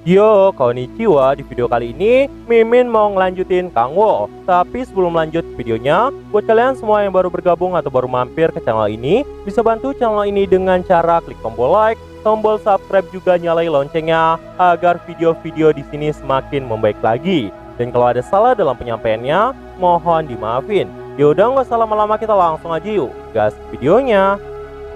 Yo, konnichiwa. Di video kali ini, Mimin mau ngelanjutin Kang Wo. Tapi sebelum lanjut videonya, buat kalian semua yang baru bergabung atau baru mampir ke channel ini, bisa bantu channel ini dengan cara klik tombol like, tombol subscribe, juga nyalain loncengnya, agar video-video di sini semakin membaik lagi. Dan kalau ada salah dalam penyampaiannya, mohon dimaafin. Yaudah, nggak usah lama-lama, kita langsung aja yuk gas videonya.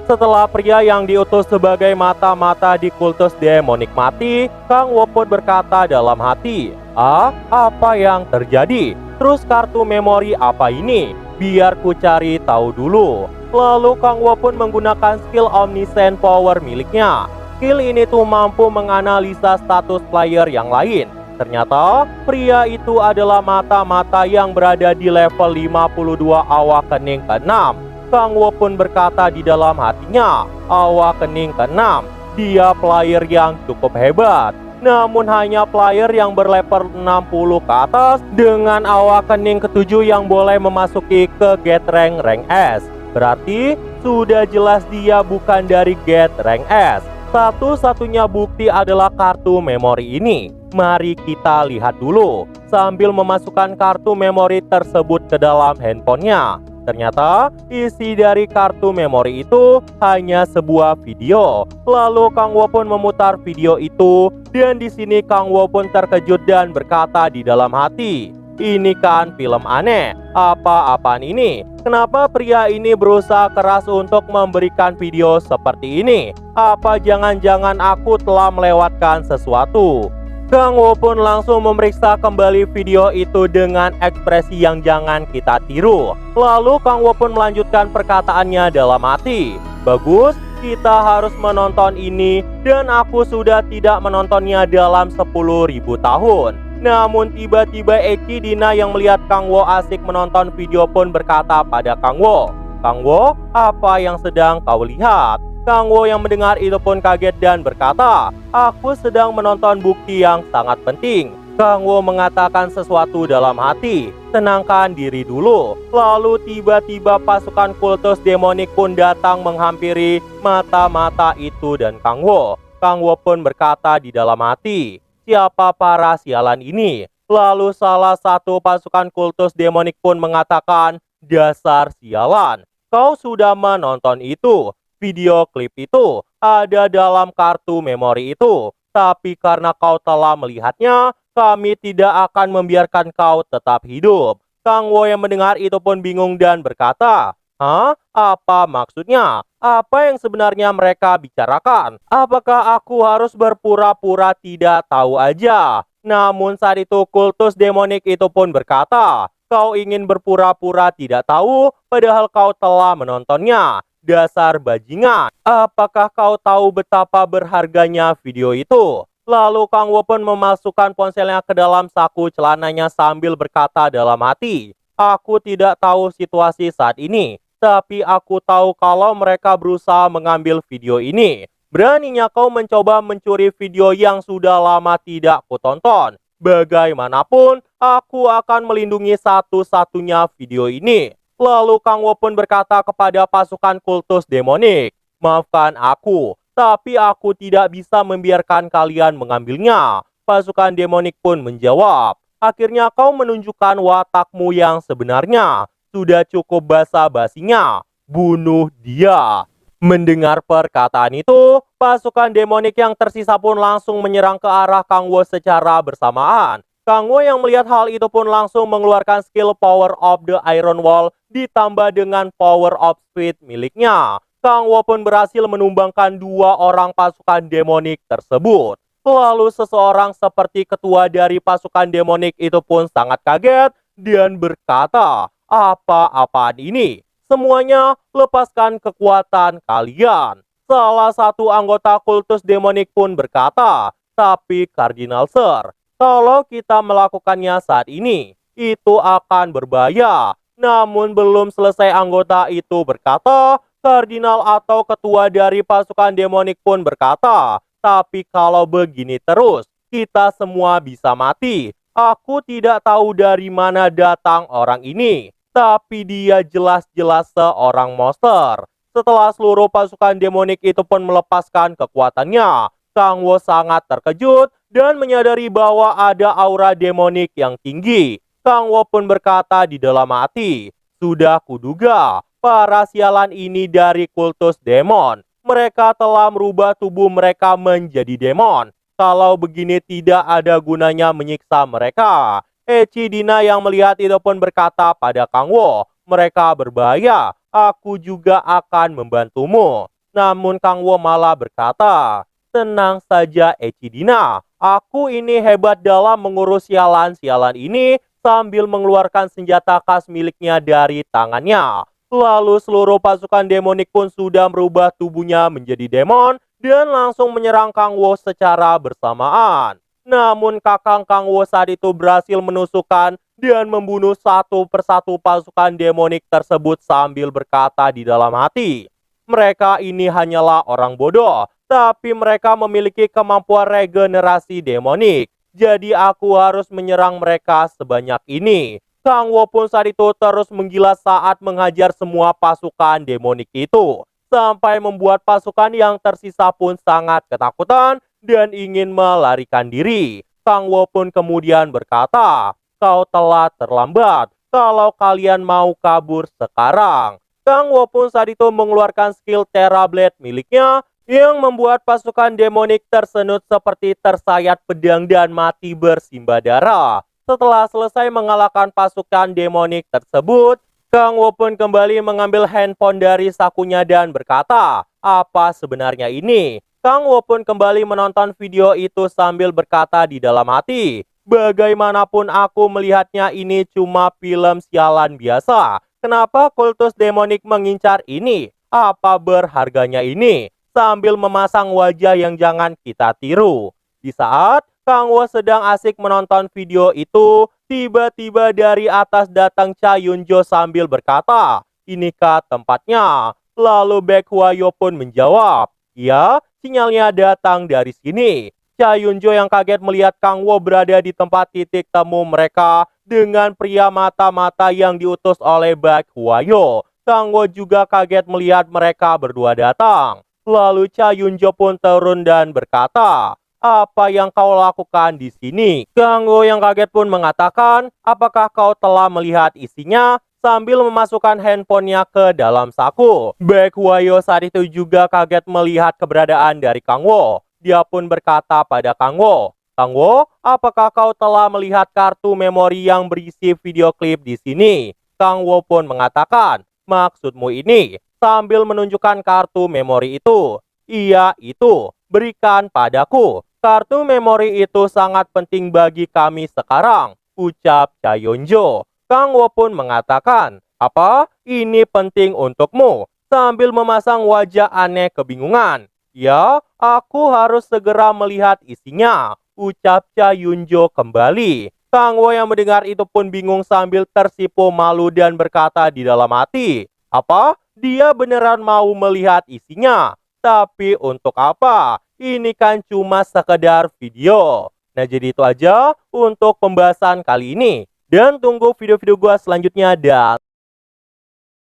Setelah pria yang diutus sebagai mata-mata di kultus demonik mati, Kang Wo pun berkata dalam hati, apa yang terjadi? Terus kartu memori apa ini? Biar ku cari tahu dulu." Lalu Kang Wo pun menggunakan skill Omniscient Power miliknya. Skill ini tuh mampu menganalisa status player yang lain. Ternyata pria itu adalah mata-mata yang berada di level 52 awakening ke-6. Kang Wo pun berkata di dalam hatinya, awakening ke-6, dia player yang cukup hebat. Namun hanya player yang berlevel 60 ke atas dengan awakening ke-7 yang boleh memasuki ke Get rank S. Berarti sudah jelas dia bukan dari Get rank S. Satu-satunya bukti adalah kartu memori ini. Mari kita lihat dulu sambil memasukkan kartu memori tersebut ke dalam handphonenya. Ternyata isi dari kartu memori itu hanya sebuah video. Lalu Kang Wo pun memutar video itu, dan di sini Kang Wo pun terkejut dan berkata di dalam hati, "Ini kan film aneh. Apa-apaan ini? Kenapa pria ini berusaha keras untuk memberikan video seperti ini? Apa jangan-jangan aku telah melewatkan sesuatu?" Kang Wo pun langsung memeriksa kembali video itu dengan ekspresi yang jangan kita tiru. Lalu Kang Wo pun melanjutkan perkataannya dalam hati, "Bagus, kita harus menonton ini, dan aku sudah tidak menontonnya dalam 10.000 tahun." Namun tiba-tiba Eki Dina yang melihat Kang Wo asik menonton video pun berkata pada Kang Wo, "Kang Wo, apa yang sedang kau lihat?" Kang Wo yang mendengar itu pun kaget dan berkata, "Aku sedang menonton bukti yang sangat penting." Kang Wo mengatakan sesuatu dalam hati, "Tenangkan diri dulu." Lalu tiba-tiba pasukan kultus demonik pun datang menghampiri mata-mata itu dan Kang Wo. Kang Wo pun berkata di dalam hati, "Siapa para sialan ini?" Lalu salah satu pasukan kultus demonik pun mengatakan, "Dasar sialan, kau sudah menonton itu. Video klip itu ada dalam kartu memori itu. Tapi karena kau telah melihatnya, kami tidak akan membiarkan kau tetap hidup." Kang Wo yang mendengar itu pun bingung dan berkata, Apa maksudnya? Apa yang sebenarnya mereka bicarakan? Apakah aku harus berpura-pura tidak tahu aja?" Namun saat itu kultus demonik itu pun berkata, "Kau ingin berpura-pura tidak tahu, padahal kau telah menontonnya. Dasar bajingan, apakah kau tahu betapa berharganya video itu?" Lalu Kang Wo pun memasukkan ponselnya ke dalam saku celananya sambil berkata dalam hati, "Aku tidak tahu situasi saat ini, tapi aku tahu kalau mereka berusaha mengambil video ini. Beraninya kau mencoba mencuri video yang sudah lama tidak kutonton. Bagaimanapun, aku akan melindungi satu-satunya video ini." Lalu Kang Wo pun berkata kepada pasukan kultus demonik, "Maafkan aku, tapi aku tidak bisa membiarkan kalian mengambilnya." Pasukan demonik pun menjawab, "Akhirnya kau menunjukkan watakmu yang sebenarnya. Sudah cukup basa-basinya, bunuh dia." Mendengar perkataan itu, pasukan demonik yang tersisa pun langsung menyerang ke arah Kang Wo secara bersamaan. Kang Wo yang melihat hal itu pun langsung mengeluarkan skill Power of the Iron Wall ditambah dengan Power of Speed miliknya. Kang Wo pun berhasil menumbangkan dua orang pasukan demonik tersebut. Lalu seseorang seperti ketua dari pasukan demonik itu pun sangat kaget dan berkata, "Apa-apaan ini? Semuanya lepaskan kekuatan kalian." Salah satu anggota kultus demonik pun berkata, "Tapi Kardinal Sir, kalau kita melakukannya saat ini, itu akan berbahaya." Namun belum selesai anggota itu berkata, kardinal atau ketua dari pasukan demonik pun berkata, "Tapi kalau begini terus, kita semua bisa mati. Aku tidak tahu dari mana datang orang ini, tapi dia jelas-jelas seorang monster." Setelah seluruh pasukan demonik itu pun melepaskan kekuatannya, Kang Wo sangat terkejut dan menyadari bahwa ada aura demonik yang tinggi. Kang Wo pun berkata di dalam hati, "Sudah kuduga, para sialan ini dari kultus demon. Mereka telah merubah tubuh mereka menjadi demon. Kalau begini tidak ada gunanya menyiksa mereka." Echidna yang melihat itu pun berkata pada Kang Wo, "Mereka berbahaya, aku juga akan membantumu." Namun Kang Wo malah berkata, "Tenang saja Echidna, aku ini hebat dalam mengurus sialan-sialan ini," sambil mengeluarkan senjata khas miliknya dari tangannya. Lalu seluruh pasukan demonik pun sudah merubah tubuhnya menjadi demon dan langsung menyerang Kang Wo secara bersamaan. Namun kakang Kang Wo saat itu berhasil menusukkan dan membunuh satu persatu pasukan demonik tersebut sambil berkata di dalam hati, "Mereka ini hanyalah orang bodoh, tapi mereka memiliki kemampuan regenerasi demonik. Jadi aku harus menyerang mereka sebanyak ini." Kang Wo pun saat itu terus menggila saat menghajar semua pasukan demonik itu, sampai membuat pasukan yang tersisa pun sangat ketakutan dan ingin melarikan diri. Kang Wo pun kemudian berkata, "Kau telah terlambat. Kalau kalian mau kabur sekarang." Kang Wo pun saat itu mengeluarkan skill Terra Blade miliknya yang membuat pasukan demonik tersenut seperti tersayat pedang dan mati bersimbah darah. Setelah selesai mengalahkan pasukan demonik tersebut, Kang Wo pun kembali mengambil handphone dari sakunya dan berkata, "Apa sebenarnya ini?" Kang Wo pun kembali menonton video itu sambil berkata di dalam hati, "Bagaimanapun aku melihatnya ini cuma film sialan biasa. Kenapa kultus demonik mengincar ini? Apa berharganya ini?" Sambil memasang wajah yang jangan kita tiru. Di saat Kang Wo sedang asik menonton video itu, tiba-tiba dari atas datang Cha Yunjo sambil berkata, "Inikah tempatnya?" Lalu Baek Hwayo pun menjawab, "Ya, sinyalnya datang dari sini." Cha Yunjo yang kaget melihat Kang Wo berada di tempat titik temu mereka dengan pria mata-mata yang diutus oleh Baek Hwayo. Kang Wo juga kaget melihat mereka berdua datang. Lalu Cha Yunjo pun turun dan berkata, "Apa yang kau lakukan di sini?" Kang Wo yang kaget pun mengatakan, "Apakah kau telah melihat isinya?" sambil memasukkan handphonenya ke dalam saku. Baek Hwayo saat itu juga kaget melihat keberadaan dari Kang Wo. Dia pun berkata pada Kang Wo, "Kang Wo, apakah kau telah melihat kartu memori yang berisi video klip di sini?" Kang Wo pun mengatakan, "Maksudmu ini?" sambil menunjukkan kartu memori itu. "Iya, itu. Berikan padaku. Kartu memori itu sangat penting bagi kami sekarang," ucap Cha Yunjo. Kang Wo pun mengatakan, "Apa? Ini penting untukmu?" sambil memasang wajah aneh kebingungan. "Ya, aku harus segera melihat isinya," ucap Cha Yunjo kembali. Kang Wo yang mendengar itu pun bingung sambil tersipu malu dan berkata di dalam hati, "Apa? Dia beneran mau melihat isinya? Tapi untuk apa? Ini kan cuma sekedar video." Nah, jadi itu aja untuk pembahasan kali ini. Dan tunggu video-video gua selanjutnya dan